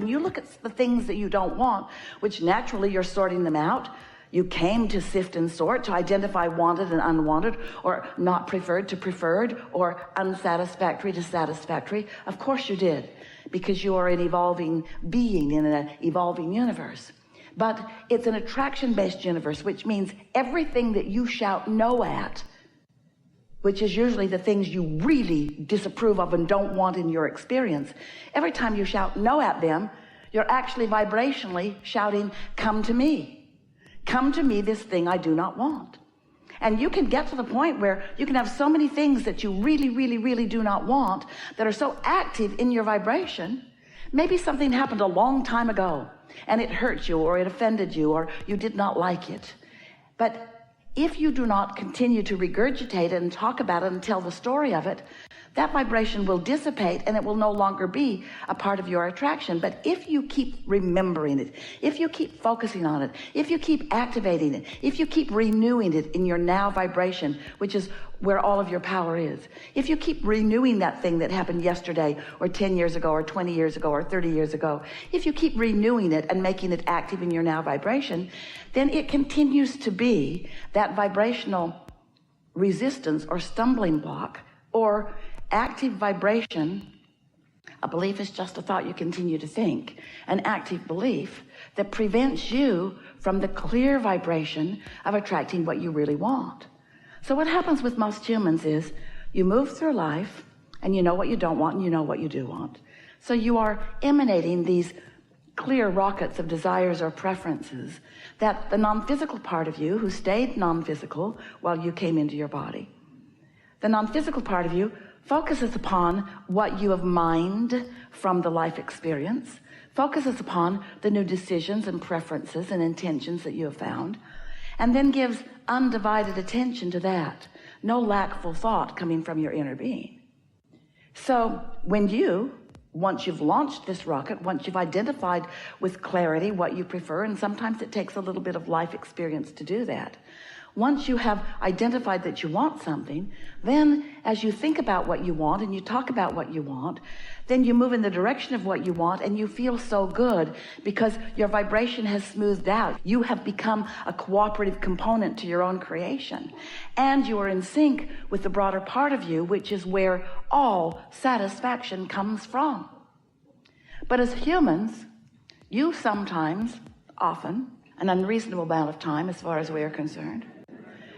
and you look at the things that you don't want, which naturally you're sorting them out. You came to sift and sort, to identify wanted and unwanted, or not preferred to preferred, or unsatisfactory to satisfactory. Of course you did, because you are an evolving being in an evolving universe. But it's an attraction-based universe, which means everything that you shout no at, which is usually the things you really disapprove of and don't want in your experience, every time you shout no at them, you're actually vibrationally shouting, come to me. Come to me, this thing I do not want. And you can get to the point where you can have so many things that you really, really, really do not want that are so active in your vibration. Maybe something happened a long time ago and it hurt you, or it offended you, or you did not like it. But if you do not continue to regurgitate it and talk about it and tell the story of it, that vibration will dissipate and it will no longer be a part of your attraction. But if you keep remembering it, if you keep focusing on it, if you keep activating it, if you keep renewing it in your now vibration, which is where all of your power is, if you keep renewing that thing that happened yesterday, or 10 years ago, or 20 years ago, or 30 years ago, if you keep renewing it and making it active in your now vibration, then it continues to be that vibrational resistance or stumbling block, or active vibration. A belief is just a thought you continue to think. An active belief that prevents you from the clear vibration of attracting what you really want. So what happens with most humans is you move through life and you know what you don't want and you know what you do want. So you are emanating these clear rockets of desires or preferences that the non-physical part of you, who stayed non-physical while you came into your body, the non-physical part of you focuses upon what you have mined from the life experience, focuses upon the new decisions and preferences and intentions that you have found, and then gives undivided attention to that. No lackful thought coming from your inner being. So when once you've launched this rocket, once you've identified with clarity what you prefer, and sometimes it takes a little bit of life experience to do that, once you have identified that you want something, then as you think about what you want and you talk about what you want, then you move in the direction of what you want, and you feel so good because your vibration has smoothed out. You have become a cooperative component to your own creation, and you are in sync with the broader part of you, which is where all satisfaction comes from. But as humans, you sometimes, often, an unreasonable amount of time as far as we are concerned,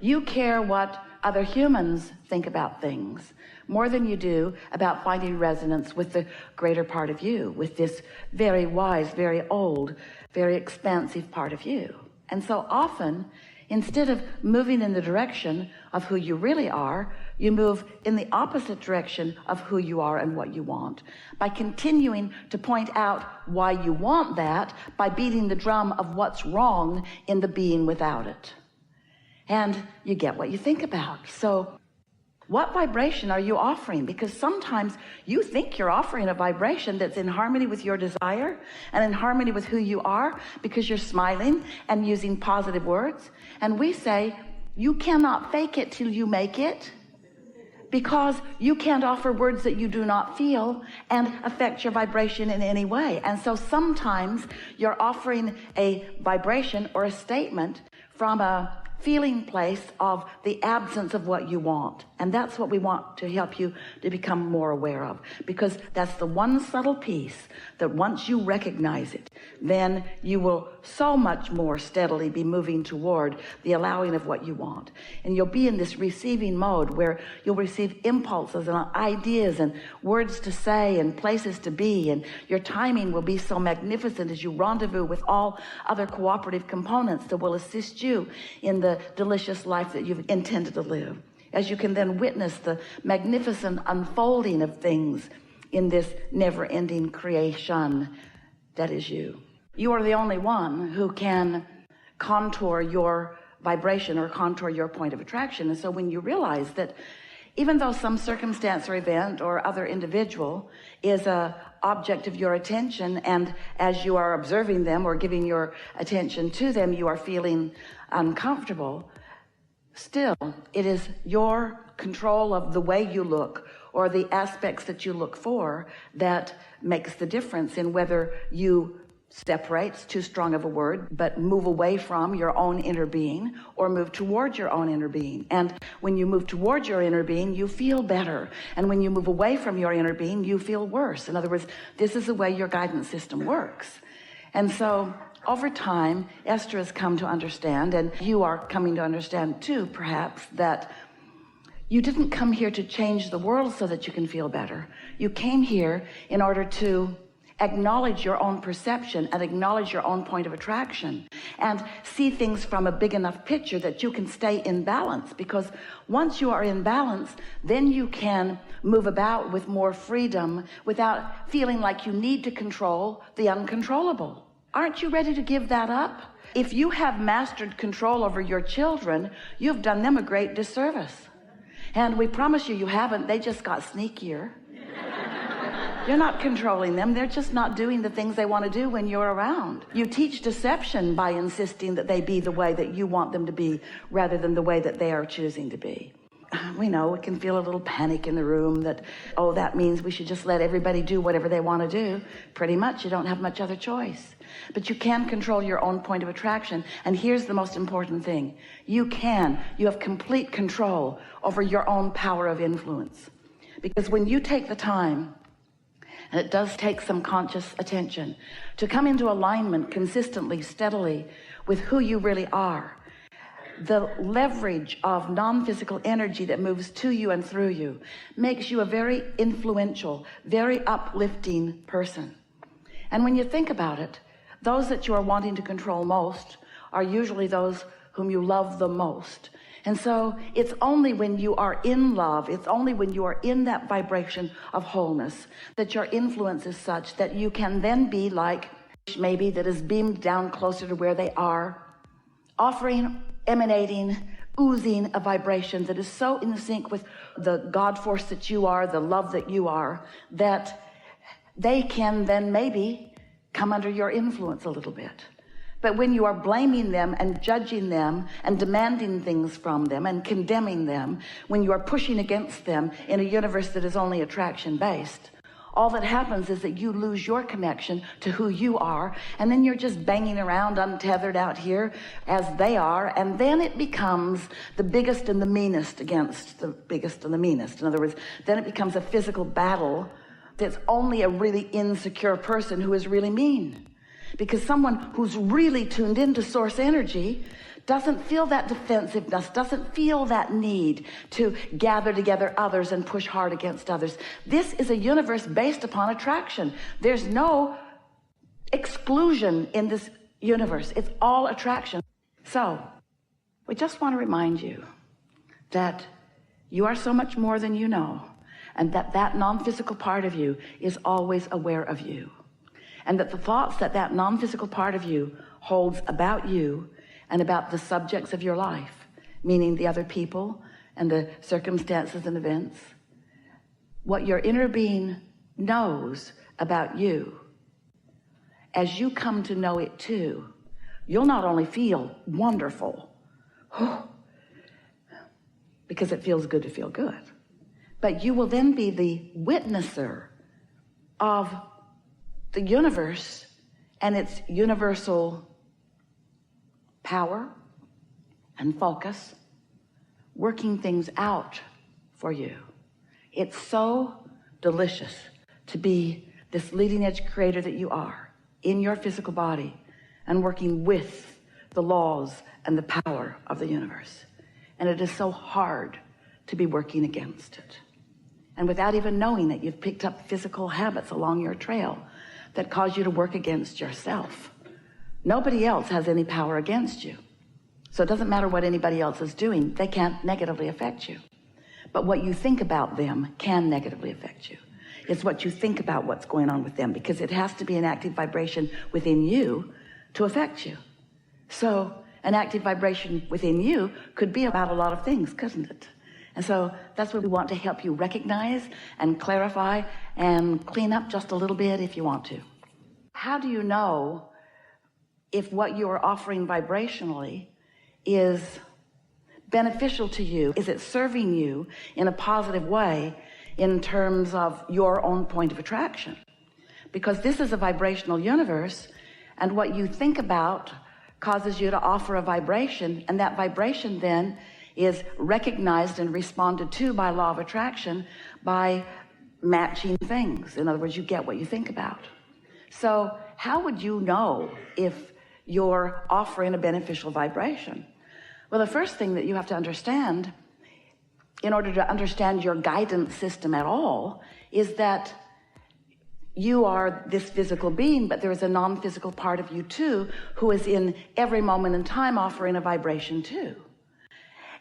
you care what other humans think about things more than you do about finding resonance with the greater part of you, with this very wise, very old, very expansive part of you. And so often, instead of moving in the direction of who you really are, you move in the opposite direction of who you are and what you want, by continuing to point out why you want that, by beating the drum of what's wrong in the being without it. And you get what you think about. So what vibration are you offering? Because sometimes you think you're offering a vibration that's in harmony with your desire and in harmony with who you are, because you're smiling and using positive words. And we say, you cannot fake it till you make it, because you can't offer words that you do not feel and affect your vibration in any way. And so sometimes you're offering a vibration or a statement from a feeling place of the absence of what you want. And that's what we want to help you to become more aware of, because that's the one subtle piece that once you recognize it, then you will so much more steadily be moving toward the allowing of what you want. And you'll be in this receiving mode where you'll receive impulses and ideas and words to say and places to be, and your timing will be so magnificent as you rendezvous with all other cooperative components that will assist you in the delicious life that you've intended to live, as you can then witness the magnificent unfolding of things in this never-ending creation that is you. You are the only one who can contour your vibration or contour your point of attraction. And so when you realize that even though some circumstance or event or other individual is a object of your attention, and as you are observing them or giving your attention to them, you are feeling uncomfortable, still it is your control of the way you look or the aspects that you look for that makes the difference in whether you separate's too strong of a word, but move away from your own inner being or move towards your own inner being. And when you move towards your inner being, you feel better. And when you move away from your inner being, you feel worse. In other words, this is the way your guidance system works. And so over time, Esther has come to understand, and you are coming to understand too, perhaps, that you didn't come here to change the world so that you can feel better. You came here in order to acknowledge your own perception and acknowledge your own point of attraction and see things from a big enough picture that you can stay in balance. Because once you are in balance, then you can move about with more freedom without feeling like you need to control the uncontrollable. Aren't you ready to give that up? If you have mastered control over your children, you've done them a great disservice. And we promise you, you haven't. They just got sneakier. You're not controlling them. They're just not doing the things they want to do when you're around. You teach deception by insisting that they be the way that you want them to be rather than the way that they are choosing to be. We know we can feel a little panic in the room that, oh, that means we should just let everybody do whatever they want to do. Pretty much, you don't have much other choice. But you can control your own point of attraction. And here's the most important thing. You have complete control over your own power of influence. Because when you take the time, and it does take some conscious attention, to come into alignment consistently, steadily with who you really are, the leverage of non-physical energy that moves to you and through you makes you a very influential, very uplifting person. And when you think about it, those that you are wanting to control most are usually those whom you love the most. And so it's only when you are in love, it's only when you are in that vibration of wholeness that your influence is such that you can then be like maybe that is beamed down closer to where they are, offering, emanating, oozing a vibration that is so in sync with the God force that you are, the love that you are, that they can then maybe come under your influence a little bit. But when you are blaming them and judging them and demanding things from them and condemning them, when you are pushing against them in a universe that is only attraction based, all that happens is that you lose your connection to who you are, and then you're just banging around untethered out here as they are, and then it becomes the biggest and the meanest against the biggest and the meanest. In other words, then it becomes a physical battle that's only a really insecure person who is really mean. Because someone who's really tuned into source energy doesn't feel that defensiveness, doesn't feel that need to gather together others and push hard against others. This is a universe based upon attraction. There's no exclusion in this universe. It's all attraction. So we just want to remind you that you are so much more than you know, and that that non-physical part of you is always aware of you. And that the thoughts that that non-physical part of you holds about you and about the subjects of your life, meaning the other people and the circumstances and events, what your inner being knows about you, as you come to know it too, you'll not only feel wonderful, because it feels good to feel good, but you will then be the witnesser of the universe and its universal power and focus working things out for you. It's so delicious to be this leading edge creator that you are in your physical body and working with the laws and the power of the universe. And it is so hard to be working against it. And without even knowing it, you've picked up physical habits along your trail that cause you to work against yourself. Nobody else has any power against you. So it doesn't matter what anybody else is doing. They can't negatively affect you. But what you think about them can negatively affect you. It's what you think about what's going on with them, because it has to be an active vibration within you to affect you. So an active vibration within you could be about a lot of things, couldn't it? And so that's what we want to help you recognize and clarify and clean up just a little bit if you want to. How do you know if what you are offering vibrationally is beneficial to you? Is it serving you in a positive way in terms of your own point of attraction, because this is a vibrational universe, and what you think about causes you to offer a vibration, and that vibration then is recognized and responded to by law of attraction by matching things. In other words, you get what you think about. So how would you know if you're offering a beneficial vibration? Well, the first thing that you have to understand, in order to understand your guidance system at all, is that you are this physical being, but there is a non-physical part of you too, who is in every moment in time offering a vibration too.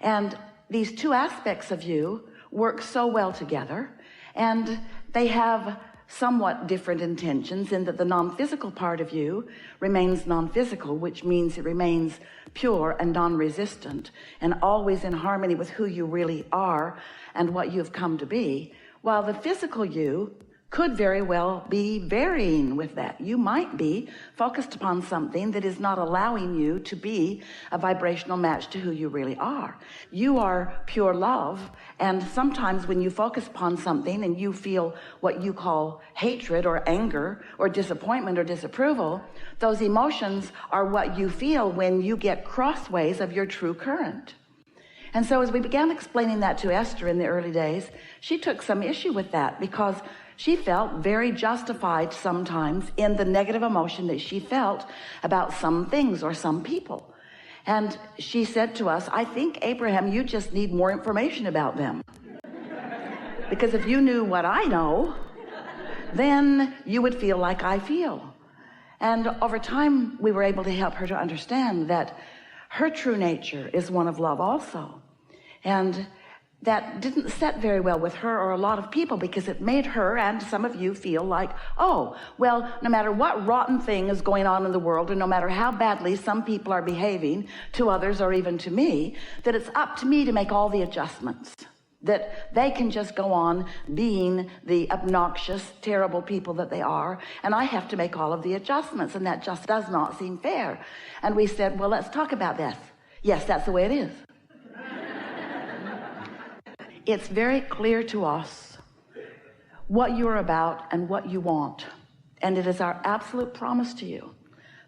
And these two aspects of you work so well together, and they have somewhat different intentions, in that the non-physical part of you remains non-physical, which means it remains pure and non-resistant and always in harmony with who you really are and what you've come to be, while the physical you could very well be varying with that. You might be focused upon something that is not allowing you to be a vibrational match to who you really are. You are pure love, and sometimes when you focus upon something and you feel what you call hatred or anger or disappointment or disapproval, those emotions are what you feel when you get crossways of your true current. And so as we began explaining that to Esther in the early days, she took some issue with that, because she felt very justified sometimes in the negative emotion that she felt about some things or some people. And she said to us, I think, Abraham, you just need more information about them. Because if you knew what I know, then you would feel like I feel. And over time, we were able to help her to understand that her true nature is one of love also. And that didn't set very well with her or a lot of people, because it made her and some of you feel like, oh, well, no matter what rotten thing is going on in the world, and no matter how badly some people are behaving to others or even to me, that it's up to me to make all the adjustments, that they can just go on being the obnoxious, terrible people that they are, and I have to make all of the adjustments, and that just does not seem fair. And we said, well, let's talk about this. Yes, that's the way it is. It's very clear to us what you're about and what you want. And it is our absolute promise to you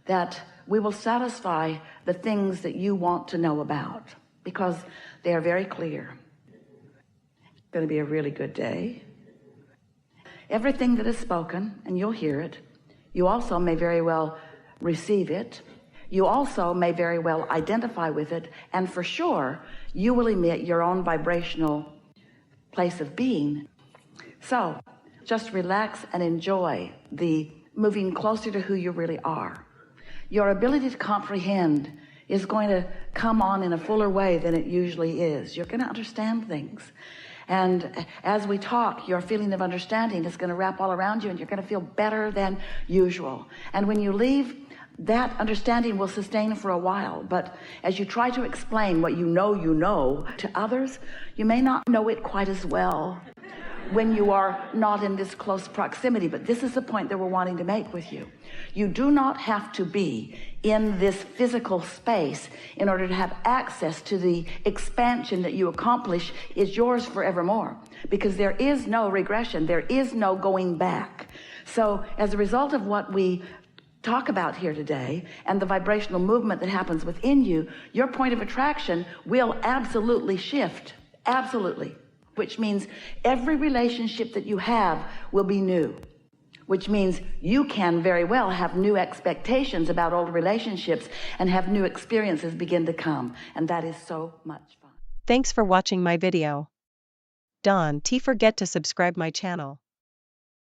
that we will satisfy the things that you want to know about, because they are very clear. It's going to be a really good day. Everything that is spoken, and you'll hear it, you also may very well receive it. You also may very well identify with it. And for sure, you will emit your own vibrational place of being. So just relax and enjoy the moving closer to who you really are. Your ability to comprehend is going to come on in a fuller way than it usually is. You're going to understand things. And as we talk, your feeling of understanding is going to wrap all around you, and you're going to feel better than usual. And when you leave, that understanding will sustain for a while. But as you try to explain what you know to others, you may not know it quite as well when you are not in this close proximity. But this is the point that we're wanting to make with you. You do not have to be in this physical space in order to have access to the expansion that you accomplish is yours forevermore, because there is no regression. There is no going back. So as a result of what we talk about here today and the vibrational movement that happens within you, your point of attraction will absolutely shift. Absolutely. Which means every relationship that you have will be new, which means you can very well have new expectations about old relationships and have new experiences begin to come. And that is so much fun. Thanks for watching my video. Don't forget to subscribe my channel.